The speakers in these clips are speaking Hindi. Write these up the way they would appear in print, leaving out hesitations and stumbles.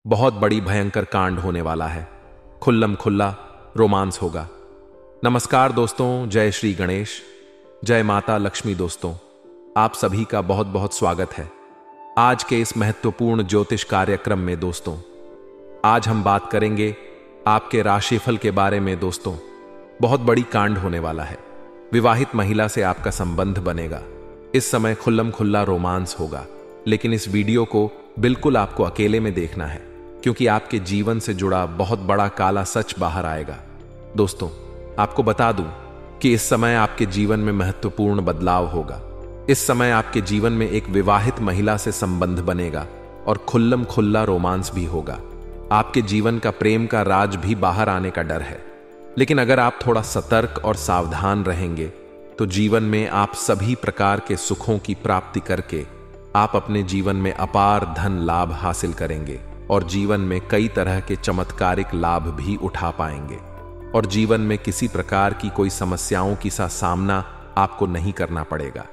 बहुत बड़ी भयंकर कांड होने वाला है। खुल्लम खुल्ला रोमांस होगा। नमस्कार दोस्तों, जय श्री गणेश, जय माता लक्ष्मी। दोस्तों, आप सभी का बहुत बहुत स्वागत है आज के इस महत्वपूर्ण ज्योतिष कार्यक्रम में। दोस्तों, आज हम बात करेंगे आपके राशिफल के बारे में। दोस्तों, बहुत बड़ी कांड होने वाला है। विवाहित महिला से आपका संबंध बनेगा। इस समय खुल्लम खुल्ला रोमांस होगा, लेकिन इस वीडियो को बिल्कुल आपको अकेले में देखना है, क्योंकि आपके जीवन से जुड़ा बहुत बड़ा काला सच बाहर आएगा। दोस्तों, आपको बता दूं कि इस समय आपके जीवन में महत्वपूर्ण बदलाव होगा। इस समय आपके जीवन में एक विवाहित महिला से संबंध बनेगा और खुल्लम खुल्ला रोमांस भी होगा। आपके जीवन का प्रेम का राज भी बाहर आने का डर है, लेकिन अगर आप थोड़ा सतर्क और सावधान रहेंगे तो जीवन में आप सभी प्रकार के सुखों की प्राप्ति करके आप अपने जीवन में अपार धन लाभ हासिल करेंगे और जीवन में कई तरह के चमत्कारिक लाभ भी उठा पाएंगे और जीवन में किसी प्रकार की कोई समस्याओं की सामना आपको नहीं करना पड़ेगा।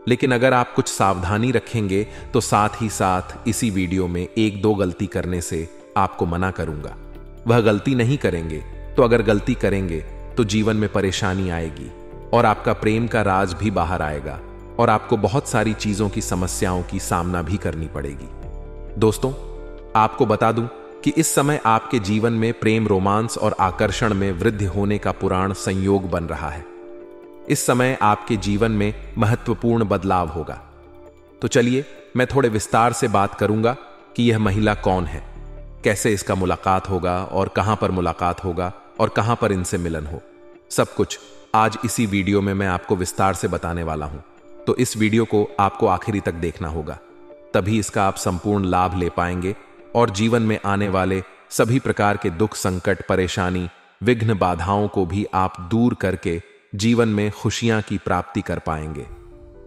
लेकिन अगर आप कुछ सावधानी रखेंगे तो साथ ही साथ इसी वीडियो में एक दो गलती करने से आपको मना करूंगा। वह गलती नहीं करेंगे तो अगर गलती करेंगे तो जीवन में परेशानी आएगी और आपका प्रेम का राज भी बाहर आएगा और आपको बहुत सारी चीजों की समस्याओं की सामना भी करनी पड़ेगी। दोस्तों, आपको बता दूं कि इस समय आपके जीवन में प्रेम, रोमांस और आकर्षण में वृद्धि होने का पुराण संयोग बन रहा है। इस समय आपके जीवन में महत्वपूर्ण बदलाव होगा। तो चलिए मैं थोड़े विस्तार से बात करूंगा कि यह महिला कौन है, कैसे इसका मुलाकात होगा और कहां पर मुलाकात होगा और कहां पर इनसे मिलन हो। सब कुछ आज इसी वीडियो में मैं आपको विस्तार से बताने वाला हूं। तो इस वीडियो को आपको आखिरी तक देखना होगा, तभी इसका आप संपूर्ण लाभ ले पाएंगे और जीवन में आने वाले सभी प्रकार के दुख, संकट, परेशानी, विघ्न, बाधाओं को भी आप दूर करके जीवन में खुशियां की प्राप्ति कर पाएंगे।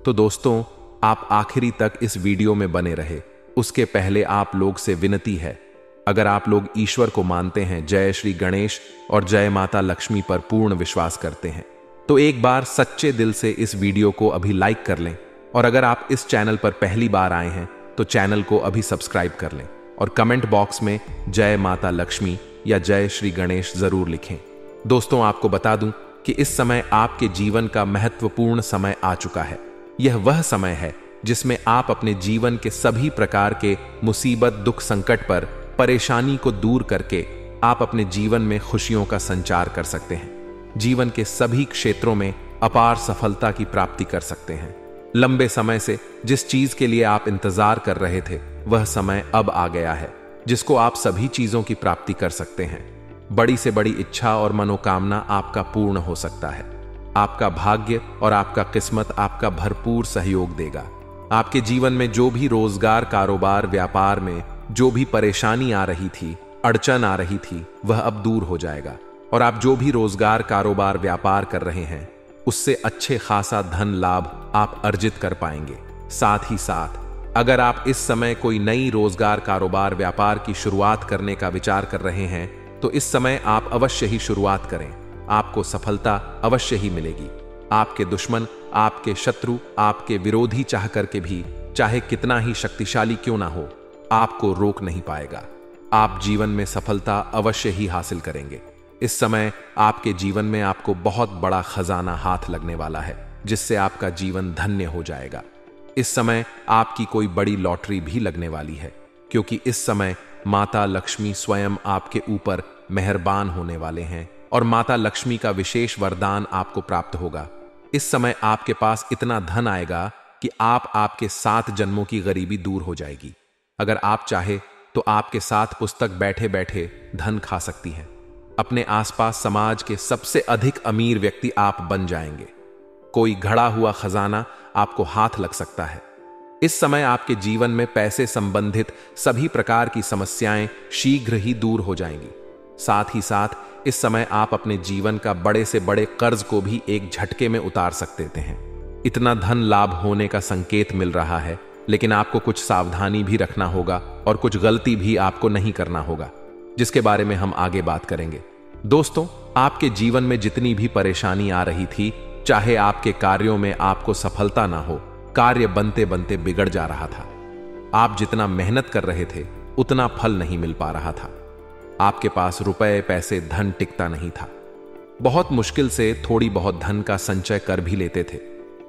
तो दोस्तों, आप आखिरी तक इस वीडियो में बने रहे। उसके पहले आप लोग से विनती है, अगर आप लोग ईश्वर को मानते हैं, जय श्री गणेश और जय माता लक्ष्मी पर पूर्ण विश्वास करते हैं, तो एक बार सच्चे दिल से इस वीडियो को अभी लाइक कर लें और अगर आप इस चैनल पर पहली बार आए हैं तो चैनल को अभी सब्सक्राइब कर लें और कमेंट बॉक्स में जय माता लक्ष्मी या जय श्री गणेश जरूर लिखें। दोस्तों, आपको बता दूं कि इस समय आपके जीवन का महत्वपूर्ण समय आ चुका है। यह वह समय है जिसमें आप अपने जीवन के सभी प्रकार के मुसीबत, दुख, संकट पर परेशानी को दूर करके आप अपने जीवन में खुशियों का संचार कर सकते हैं। जीवन के सभी क्षेत्रों में अपार सफलता की प्राप्ति कर सकते हैं। लंबे समय से जिस चीज के लिए आप इंतजार कर रहे थे, वह समय अब आ गया है जिसको आप सभी चीजों की प्राप्ति कर सकते हैं। बड़ी से बड़ी इच्छा और मनोकामना आपका पूर्ण हो सकता है। आपका भाग्य और आपका किस्मत आपका भरपूर सहयोग देगा। आपके जीवन में जो भी रोजगार, कारोबार, व्यापार में जो भी परेशानी आ रही थी, अड़चन आ रही थी, वह अब दूर हो जाएगा और आप जो भी रोजगार, कारोबार, व्यापार कर रहे हैं उससे अच्छे खासा धन लाभ आप अर्जित कर पाएंगे। साथ ही साथ अगर आप इस समय कोई नई रोजगार, कारोबार, व्यापार की शुरुआत करने का विचार कर रहे हैं तो इस समय आप अवश्य ही शुरुआत करें। आपको सफलता अवश्य ही मिलेगी। आपके दुश्मन, आपके शत्रु, आपके विरोधी चाह करके भी, चाहे कितना ही शक्तिशाली क्यों ना हो, आपको रोक नहीं पाएगा। आप जीवन में सफलता अवश्य ही हासिल करेंगे। इस समय आपके जीवन में आपको बहुत बड़ा खजाना हाथ लगने वाला है, जिससे आपका जीवन धन्य हो जाएगा। इस समय आपकी कोई बड़ी लॉटरी भी लगने वाली है, क्योंकि इस समय माता लक्ष्मी स्वयं आपके ऊपर मेहरबान होने वाले हैं और माता लक्ष्मी का विशेष वरदान आपको प्राप्त होगा। इस समय आपके पास इतना धन आएगा कि आपके 7 जन्मों की गरीबी दूर हो जाएगी। अगर आप चाहे तो आपके साथ पुस्तक बैठे बैठे धन खा सकती हैं। अपने आसपास समाज के सबसे अधिक अमीर व्यक्ति आप बन जाएंगे। कोई घड़ा हुआ खजाना आपको हाथ लग सकता है। इस समय आपके जीवन में पैसे संबंधित सभी प्रकार की समस्याएं शीघ्र ही दूर हो जाएंगी। साथ ही साथ इस समय आप अपने जीवन का बड़े से बड़े कर्ज को भी एक झटके में उतार सकते हैं। इतना धन लाभ होने का संकेत मिल रहा है, लेकिन आपको कुछ सावधानी भी रखना होगा और कुछ गलती भी आपको नहीं करना होगा, जिसके बारे में हम आगे बात करेंगे। दोस्तों, आपके जीवन में जितनी भी परेशानी आ रही थी, चाहे आपके कार्यों में आपको सफलता ना हो, कार्य बनते बनते बिगड़ जा रहा था। आप जितना मेहनत कर रहे थे उतना फल नहीं मिल पा रहा था। आपके पास रुपए, पैसे, धन टिकता नहीं था। बहुत मुश्किल से थोड़ी बहुत धन का संचय कर भी लेते थे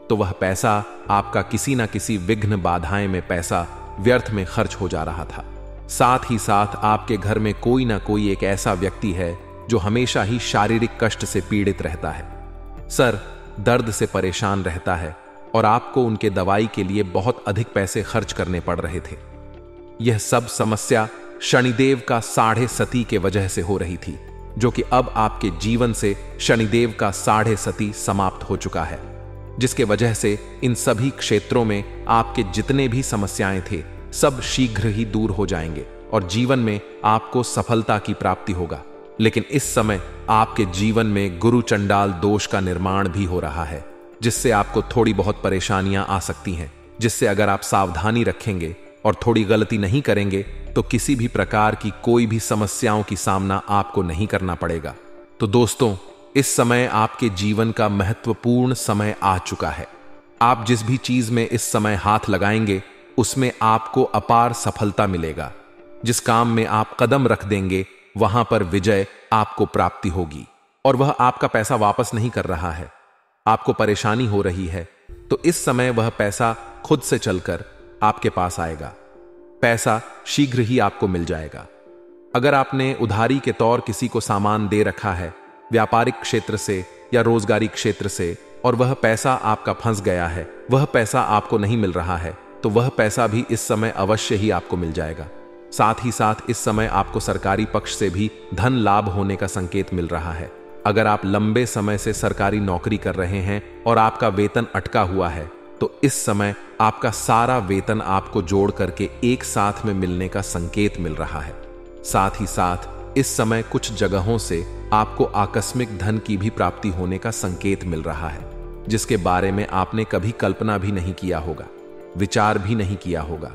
तो वह पैसा आपका किसी ना किसी विघ्न बाधाएं में पैसा व्यर्थ में खर्च हो जा रहा था। साथ ही साथ आपके घर में कोई ना कोई एक ऐसा व्यक्ति है जो हमेशा ही शारीरिक कष्ट से पीड़ित रहता है, सर दर्द से परेशान रहता है और आपको उनके दवाई के लिए बहुत अधिक पैसे खर्च करने पड़ रहे थे। यह सब समस्या शनिदेव का 6.5 सती के वजह से हो रही थी, जो कि अब आपके जीवन से शनिदेव का 6.5 सती समाप्त हो चुका है, जिसके वजह से इन सभी क्षेत्रों में आपके जितने भी समस्याएं थे सब शीघ्र ही दूर हो जाएंगे और जीवन में आपको सफलता की प्राप्ति होगा। लेकिन इस समय आपके जीवन में गुरु चंडाल दोष का निर्माण भी हो रहा है, जिससे आपको थोड़ी बहुत परेशानियां आ सकती हैं, जिससे अगर आप सावधानी रखेंगे और थोड़ी गलती नहीं करेंगे तो किसी भी प्रकार की कोई भी समस्याओं की सामना आपको नहीं करना पड़ेगा। तो दोस्तों, इस समय आपके जीवन का महत्वपूर्ण समय आ चुका है। आप जिस भी चीज में इस समय हाथ लगाएंगे उसमें आपको अपार सफलता मिलेगा। जिस काम में आप कदम रख देंगे वहां पर विजय आपको प्राप्ति होगी। और वह आपका पैसा वापस नहीं कर रहा है, आपको परेशानी हो रही है, तो इस समय वह पैसा खुद से चलकर आपके पास आएगा। पैसा शीघ्र ही आपको मिल जाएगा। अगर आपने उधारी के तौर किसी को सामान दे रखा है व्यापारिक क्षेत्र से या रोजगारी क्षेत्र से और वह पैसा आपका फंस गया है, वह पैसा आपको नहीं मिल रहा है, तो वह पैसा भी इस समय अवश्य ही आपको मिल जाएगा। साथ ही साथ इस समय आपको सरकारी पक्ष से भी धन लाभ होने का संकेत मिल रहा है। अगर आप लंबे समय से सरकारी नौकरी कर रहे हैं और आपका वेतन अटका हुआ है तो इस समय आपका सारा वेतन आपको जोड़ करके एक साथ में मिलने का संकेत मिल रहा है। साथ ही साथ इस समय कुछ जगहों से आपको आकस्मिक धन की भी प्राप्ति होने का संकेत मिल रहा है, जिसके बारे में आपने कभी कल्पना भी नहीं किया होगा, विचार भी नहीं किया होगा।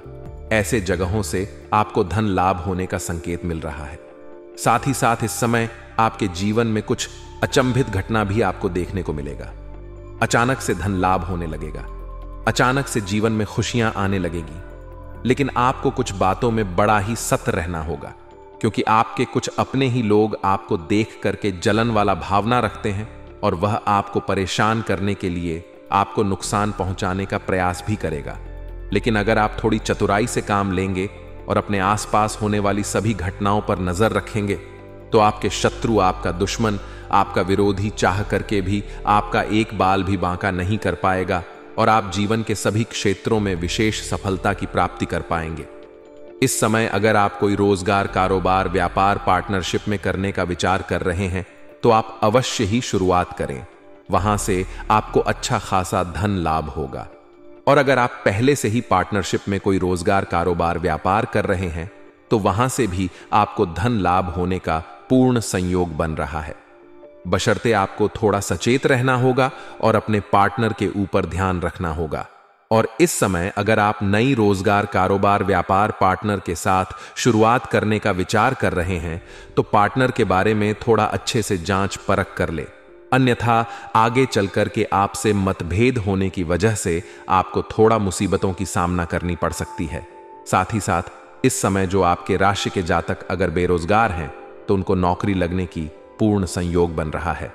ऐसे जगहों से आपको धन लाभ होने का संकेत मिल रहा है। साथ ही साथ इस समय आपके जीवन में कुछ अचंभित घटना भी आपको देखने को मिलेगा। अचानक से धन लाभ होने लगेगा, अचानक से जीवन में खुशियां आने लगेगी। लेकिन आपको कुछ बातों में बड़ा ही सख्त रहना होगा, क्योंकि आपके कुछ अपने ही लोग आपको देख करके जलन वाला भावना रखते हैं और वह आपको परेशान करने के लिए आपको नुकसान पहुंचाने का प्रयास भी करेगा। लेकिन अगर आप थोड़ी चतुराई से काम लेंगे और अपने आसपास होने वाली सभी घटनाओं पर नजर रखेंगे तो आपके शत्रु, आपका दुश्मन, आपका विरोधी चाह करके भी आपका एक बाल भी बांका नहीं कर पाएगा और आप जीवन के सभी क्षेत्रों में विशेष सफलता की प्राप्ति कर पाएंगे। इस समय अगर आप कोई रोजगार, कारोबार, व्यापार, पार्टनरशिप में करने का विचार कर रहे हैं तो आप अवश्य ही शुरुआत करें, वहां से आपको अच्छा खासा धन लाभ होगा। और अगर आप पहले से ही पार्टनरशिप में कोई रोजगार, कारोबार, व्यापार कर रहे हैं तो वहां से भी आपको धन लाभ होने का पूर्ण संयोग बन रहा है। बशर्ते आपको थोड़ा सचेत रहना होगा और अपने पार्टनर के ऊपर ध्यान रखना होगा। और इस समय अगर आप नई रोजगार, कारोबार, व्यापार पार्टनर के साथ शुरुआत करने का विचार कर रहे हैं तो पार्टनर के बारे में थोड़ा अच्छे से जांच परख कर ले, अन्यथा आगे चलकर के आपसे मतभेद होने की वजह से आपको थोड़ा मुसीबतों की सामना करनी पड़ सकती है। साथ ही साथ इस समय जो आपके राशि के जातक अगर बेरोजगार हैं तो उनको नौकरी लगने की पूर्ण संयोग बन रहा है।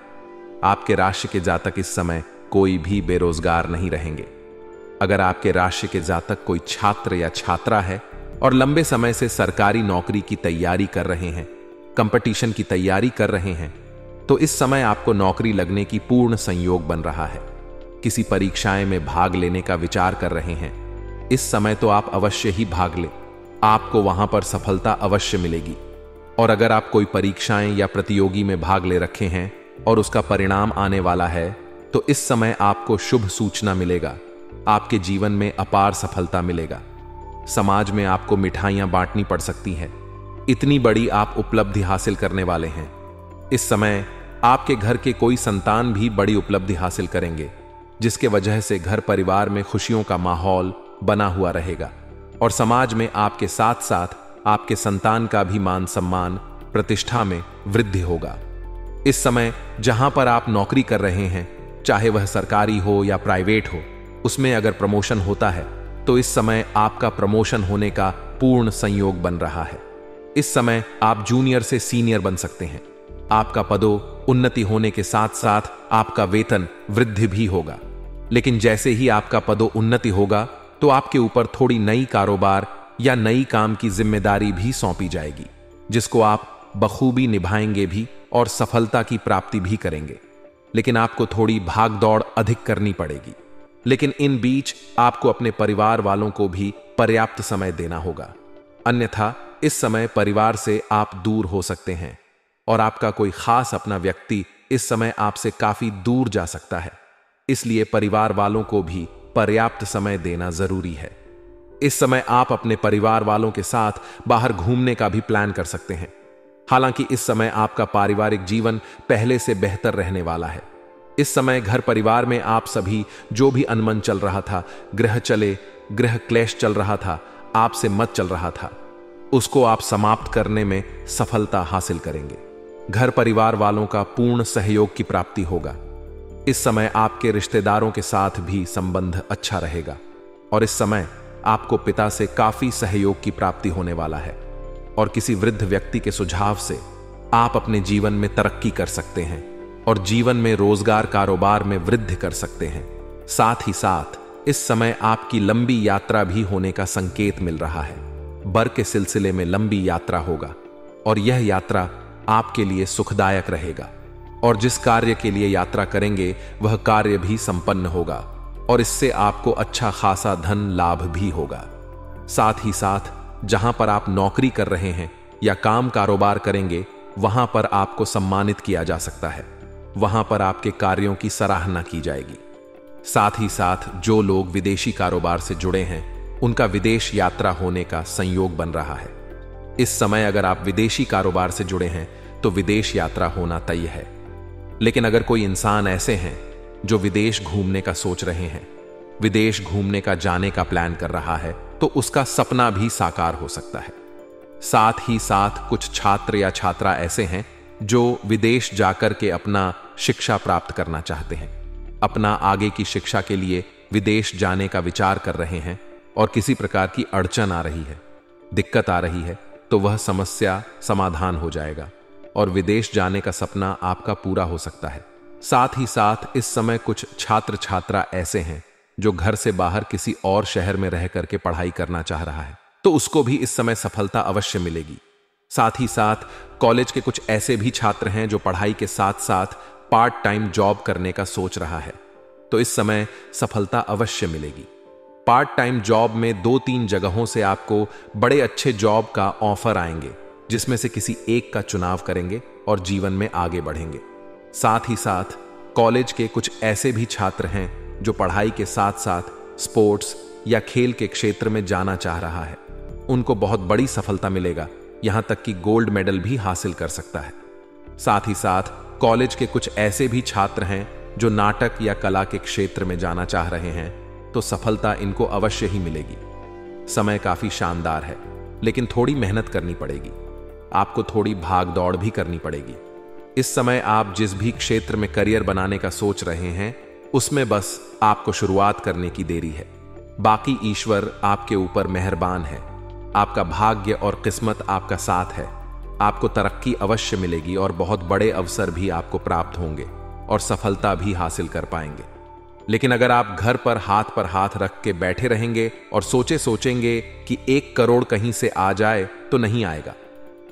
आपके राशि के जातक इस समय कोई भी बेरोजगार नहीं रहेंगे। अगर आपके राशि के जातक कोई छात्र या छात्रा है और लंबे समय से सरकारी नौकरी की तैयारी कर रहे हैं, कंपटीशन की तैयारी कर रहे हैं, तो इस समय आपको नौकरी लगने की पूर्ण संयोग बन रहा है। किसी परीक्षाएं में भाग लेने का विचार कर रहे हैं, इस समय तो आप अवश्य ही भाग ले, आपको वहां पर सफलता अवश्य मिलेगी। और अगर आप कोई परीक्षाएं या प्रतियोगी में भाग ले रखे हैं और उसका परिणाम आने वाला है तो इस समय आपको शुभ सूचना मिलेगा, आपके जीवन में अपार सफलता मिलेगा। समाज में आपको मिठाइयां बांटनी पड़ सकती हैं, इतनी बड़ी आप उपलब्धि हासिल करने वाले हैं। इस समय आपके घर के कोई संतान भी बड़ी उपलब्धि हासिल करेंगे, जिसके वजह से घर परिवार में खुशियों का माहौल बना हुआ रहेगा और समाज में आपके साथ साथ आपके संतान का भी मान सम्मान, प्रतिष्ठा में वृद्धि होगा। इस समय जहां पर आप नौकरी कर रहे हैं, चाहे वह सरकारी हो या प्राइवेट हो, उसमें अगर प्रमोशन होता है तो इस समय आपका प्रमोशन होने का पूर्ण संयोग बन रहा है। इस समय आप जूनियर से सीनियर बन सकते हैं। आपका पदोन्नति होने के साथ साथ आपका वेतन वृद्धि भी होगा। लेकिन जैसे ही आपका पदोन्नति होगा तो आपके ऊपर थोड़ी नई कारोबार या नई काम की जिम्मेदारी भी सौंपी जाएगी, जिसको आप बखूबी निभाएंगे भी और सफलता की प्राप्ति भी करेंगे। लेकिन आपको थोड़ी भाग दौड़ अधिक करनी पड़ेगी। लेकिन इन बीच आपको अपने परिवार वालों को भी पर्याप्त समय देना होगा, अन्यथा इस समय परिवार से आप दूर हो सकते हैं और आपका कोई खास अपना व्यक्ति इस समय आपसे काफी दूर जा सकता है। इसलिए परिवार वालों को भी पर्याप्त समय देना जरूरी है। इस समय आप अपने परिवार वालों के साथ बाहर घूमने का भी प्लान कर सकते हैं। हालांकि इस समय आपका पारिवारिक जीवन पहले से बेहतर रहने वाला है। इस समय घर परिवार में आप सभी जो भी अनमन चल रहा था, गृह क्लेश चल रहा था, आपसे मत चल रहा था, उसको आप समाप्त करने में सफलता हासिल करेंगे। घर परिवार वालों का पूर्ण सहयोग की प्राप्ति होगा। इस समय आपके रिश्तेदारों के साथ भी संबंध अच्छा रहेगा और इस समय आपको पिता से काफी सहयोग की प्राप्ति होने वाला है और किसी वृद्ध व्यक्ति के सुझाव से आप अपने जीवन में तरक्की कर सकते हैं और जीवन में रोजगार कारोबार में वृद्धि कर सकते हैं। साथ ही साथ इस समय आपकी लंबी यात्रा भी होने का संकेत मिल रहा है। बर के सिलसिले में लंबी यात्रा होगा और यह यात्रा आपके लिए सुखदायक रहेगा और जिस कार्य के लिए यात्रा करेंगे वह कार्य भी संपन्न होगा और इससे आपको अच्छा खासा धन लाभ भी होगा। साथ ही साथ जहां पर आप नौकरी कर रहे हैं या काम कारोबार करेंगे वहां पर आपको सम्मानित किया जा सकता है, वहां पर आपके कार्यों की सराहना की जाएगी। साथ ही साथ जो लोग विदेशी कारोबार से जुड़े हैं उनका विदेश यात्रा होने का संयोग बन रहा है। इस समय अगर आप विदेशी कारोबार से जुड़े हैं तो विदेश यात्रा होना तय है। लेकिन अगर कोई इंसान ऐसे हैं जो विदेश घूमने का सोच रहे हैं, विदेश घूमने का जाने का प्लान कर रहा है, तो उसका सपना भी साकार हो सकता है। साथ ही साथ कुछ छात्र या छात्रा ऐसे हैं जो विदेश जाकर के अपना शिक्षा प्राप्त करना चाहते हैं, अपना आगे की शिक्षा के लिए विदेश जाने का विचार कर रहे हैं और किसी प्रकार की अड़चन आ रही है, दिक्कत आ रही है, तो वह समस्या समाधान हो जाएगा और विदेश जाने का सपना आपका पूरा हो सकता है। साथ ही साथ इस समय कुछ छात्र छात्रा ऐसे हैं जो घर से बाहर किसी और शहर में रह करके पढ़ाई करना चाह रहा है, तो उसको भी इस समय सफलता अवश्य मिलेगी। साथ ही साथ कॉलेज के कुछ ऐसे भी छात्र हैं जो पढ़ाई के साथ साथ पार्ट टाइम जॉब करने का सोच रहा है, तो इस समय सफलता अवश्य मिलेगी। पार्ट टाइम जॉब में 2-3 जगहों से आपको बड़े अच्छे जॉब का ऑफर आएंगे, जिसमें से किसी एक का चुनाव करेंगे और जीवन में आगे बढ़ेंगे। साथ ही साथ कॉलेज के कुछ ऐसे भी छात्र हैं जो पढ़ाई के साथ साथ स्पोर्ट्स या खेल के क्षेत्र में जाना चाह रहा है, उनको बहुत बड़ी सफलता मिलेगा, यहां तक कि गोल्ड मेडल भी हासिल कर सकता है। साथ ही साथ कॉलेज के कुछ ऐसे भी छात्र हैं जो नाटक या कला के क्षेत्र में जाना चाह रहे हैं, तो सफलता इनको अवश्य ही मिलेगी। समय काफी शानदार है, लेकिन थोड़ी मेहनत करनी पड़ेगी, आपको थोड़ी भाग दौड़ भी करनी पड़ेगी। इस समय आप जिस भी क्षेत्र में करियर बनाने का सोच रहे हैं उसमें बस आपको शुरुआत करने की देरी है। बाकी ईश्वर आपके ऊपर मेहरबान है, आपका भाग्य और किस्मत आपका साथ है। आपको तरक्की अवश्य मिलेगी और बहुत बड़े अवसर भी आपको प्राप्त होंगे और सफलता भी हासिल कर पाएंगे। लेकिन अगर आप घर पर हाथ रख के बैठे रहेंगे और सोचेंगे कि 1 करोड़ कहीं से आ जाए, तो नहीं आएगा।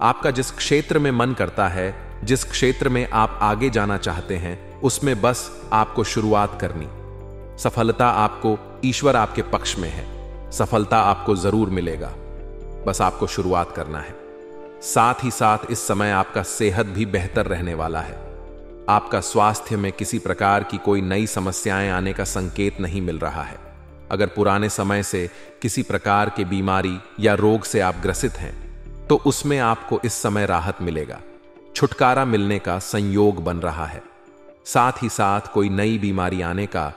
आपका जिस क्षेत्र में मन करता है, जिस क्षेत्र में आप आगे जाना चाहते हैं, उसमें बस आपको शुरुआत करनी। सफलता आपको, ईश्वर आपके पक्ष में है, सफलता आपको जरूर मिलेगा, बस आपको शुरुआत करना है। साथ ही साथ इस समय आपका सेहत भी बेहतर रहने वाला है। आपका स्वास्थ्य में किसी प्रकार की कोई नई समस्याएं आने का संकेत नहीं मिल रहा है। अगर पुराने समय से किसी प्रकार की बीमारी या रोग से आप ग्रसित हैं, तो उसमें आपको इस समय राहत मिलेगा, छुटकारा मिलने का संयोग बन रहा है। साथ ही साथ कोई नई बीमारी आने का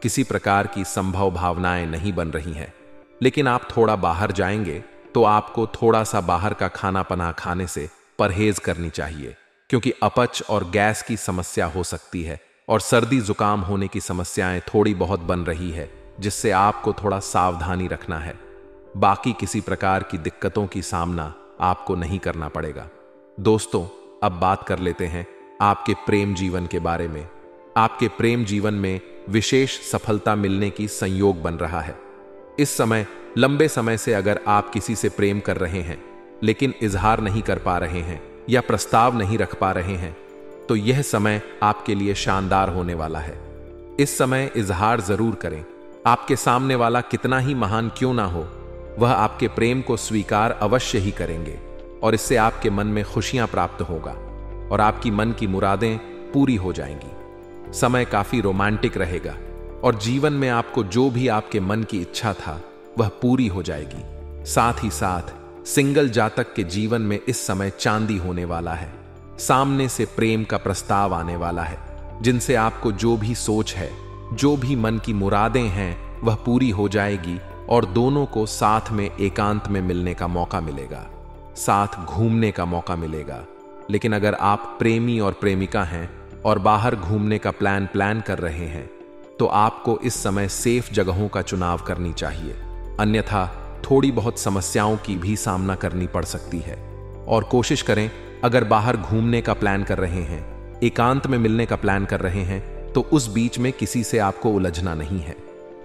किसी प्रकार की संभव भावनाएं नहीं बन रही हैं। लेकिन आप थोड़ा बाहर जाएंगे तो आपको थोड़ा सा बाहर का खाना पना खाने से परहेज करनी चाहिए, क्योंकि अपच और गैस की समस्या हो सकती है और सर्दी जुकाम होने की समस्याएं थोड़ी बहुत बन रही है, जिससे आपको थोड़ा सावधानी रखना है। बाकी किसी प्रकार की दिक्कतों की सामना आपको नहीं करना पड़ेगा। दोस्तों, अब बात कर लेते हैं आपके प्रेम जीवन के बारे में। आपके प्रेम जीवन में विशेष सफलता मिलने की संयोग बन रहा है। इस समय लंबे समय से अगर आप किसी से प्रेम कर रहे हैं लेकिन इजहार नहीं कर पा रहे हैं या प्रस्ताव नहीं रख पा रहे हैं, तो यह समय आपके लिए शानदार होने वाला है। इस समय इजहार जरूर करें। आपके सामने वाला कितना ही महान क्यों ना हो, वह आपके प्रेम को स्वीकार अवश्य ही करेंगे और इससे आपके मन में खुशियां प्राप्त होगा और आपकी मन की मुरादें पूरी हो जाएंगी। समय काफी रोमांटिक रहेगा और जीवन में आपको जो भी आपके मन की इच्छा था वह पूरी हो जाएगी। साथ ही साथ सिंगल जातक के जीवन में इस समय चांदी होने वाला है। सामने से प्रेम का प्रस्ताव आने वाला है, जिनसे आपको जो भी सोच है, जो भी मन की मुरादें हैं, वह पूरी हो जाएगी और दोनों को साथ में एकांत में मिलने का मौका मिलेगा, साथ घूमने का मौका मिलेगा। लेकिन अगर आप प्रेमी और प्रेमिका हैं और बाहर घूमने का प्लान कर रहे हैं, तो आपको इस समय सेफ जगहों का चुनाव करनी चाहिए, अन्यथा थोड़ी बहुत समस्याओं की भी सामना करनी पड़ सकती है। और कोशिश करें, अगर बाहर घूमने का प्लान कर रहे हैं, एकांत में मिलने का प्लान कर रहे हैं, तो उस बीच में किसी से आपको उलझना नहीं है,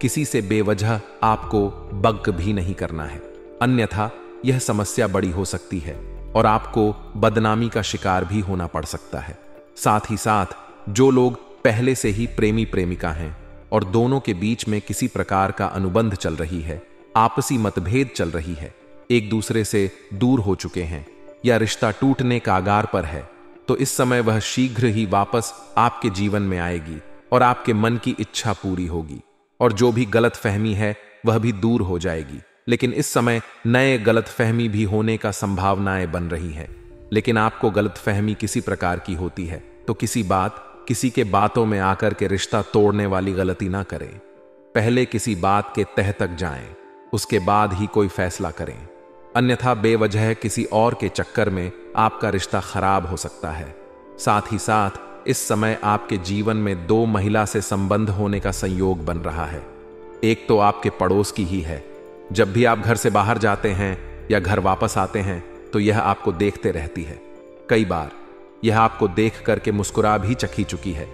किसी से बेवजह आपको बग भी नहीं करना है, अन्यथा यह समस्या बड़ी हो सकती है और आपको बदनामी का शिकार भी होना पड़ सकता है। साथ ही साथ जो लोग पहले से ही प्रेमी प्रेमिका हैं और दोनों के बीच में किसी प्रकार का अनुबंध चल रही है, आपसी मतभेद चल रही है, एक दूसरे से दूर हो चुके हैं या रिश्ता टूटने का आगार पर है, तो इस समय वह शीघ्र ही वापस आपके जीवन में आएगी और आपके मन की इच्छा पूरी होगी और जो भी गलतफहमी है वह भी दूर हो जाएगी। लेकिन इस समय नए गलतफहमी भी होने का संभावनाएं बन रही हैं। लेकिन आपको गलतफहमी किसी प्रकार की होती है तो किसी के बातों में आकर के रिश्ता तोड़ने वाली गलती ना करें। पहले किसी बात के तह तक जाएं, उसके बाद ही कोई फैसला करें, अन्यथा बेवजह किसी और के चक्कर में आपका रिश्ता खराब हो सकता है। साथ ही साथ इस समय आपके जीवन में दो महिला से संबंध होने का संयोग बन रहा है। एक तो आपके पड़ोस की ही है। जब भी आप घर से बाहर जाते हैं या घर वापस आते हैं तो यह आपको देखते रहती है। कई बार यह आपको देख करके मुस्कुरा भी चखी चुकी है,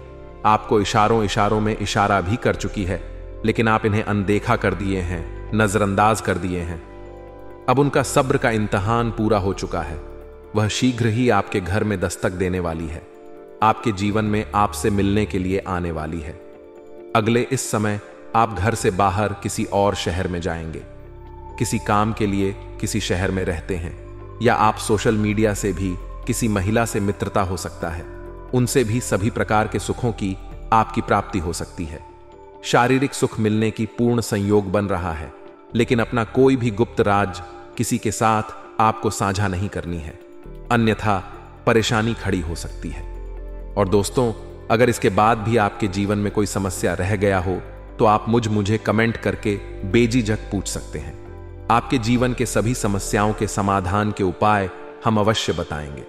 आपको इशारों में इशारा भी कर चुकी है, लेकिन आप इन्हें अनदेखा कर दिए हैं, नजरअंदाज कर दिए हैं। अब उनका सब्र का इम्तिहान पूरा हो चुका है। वह शीघ्र ही आपके घर में दस्तक देने वाली है, आपके जीवन में आपसे मिलने के लिए आने वाली है। अगले इस समय आप घर से बाहर किसी और शहर में जाएंगे, किसी काम के लिए किसी शहर में रहते हैं, या आप सोशल मीडिया से भी किसी महिला से मित्रता हो सकता है, उनसे भी सभी प्रकार के सुखों की आपकी प्राप्ति हो सकती है। शारीरिक सुख मिलने की पूर्ण संयोग बन रहा है, लेकिन अपना कोई भी गुप्त राज किसी के साथ आपको साझा नहीं करनी है, अन्यथा परेशानी खड़ी हो सकती है। और दोस्तों, अगर इसके बाद भी आपके जीवन में कोई समस्या रह गया हो तो आप मुझे कमेंट करके बेझिझक पूछ सकते हैं। आपके जीवन के सभी समस्याओं के समाधान के उपाय हम अवश्य बताएंगे।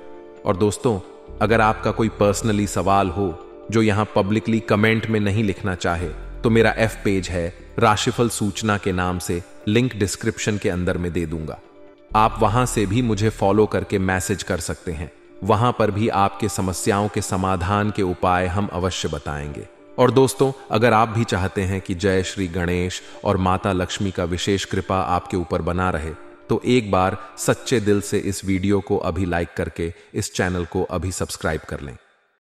और दोस्तों, अगर आपका कोई पर्सनली सवाल हो जो यहां पब्लिकली कमेंट में नहीं लिखना चाहे, तो मेरा एफ पेज है राशिफल सूचना के नाम से, लिंक डिस्क्रिप्शन के अंदर में दे दूंगा। आप वहां से भी मुझे फॉलो करके मैसेज कर सकते हैं। वहां पर भी आपके समस्याओं के समाधान के उपाय हम अवश्य बताएंगे। और दोस्तों, अगर आप भी चाहते हैं कि जय श्री गणेश और माता लक्ष्मी का विशेष कृपा आपके ऊपर बना रहे, तो एक बार सच्चे दिल से इस वीडियो को अभी लाइक करके इस चैनल को अभी सब्सक्राइब कर लें।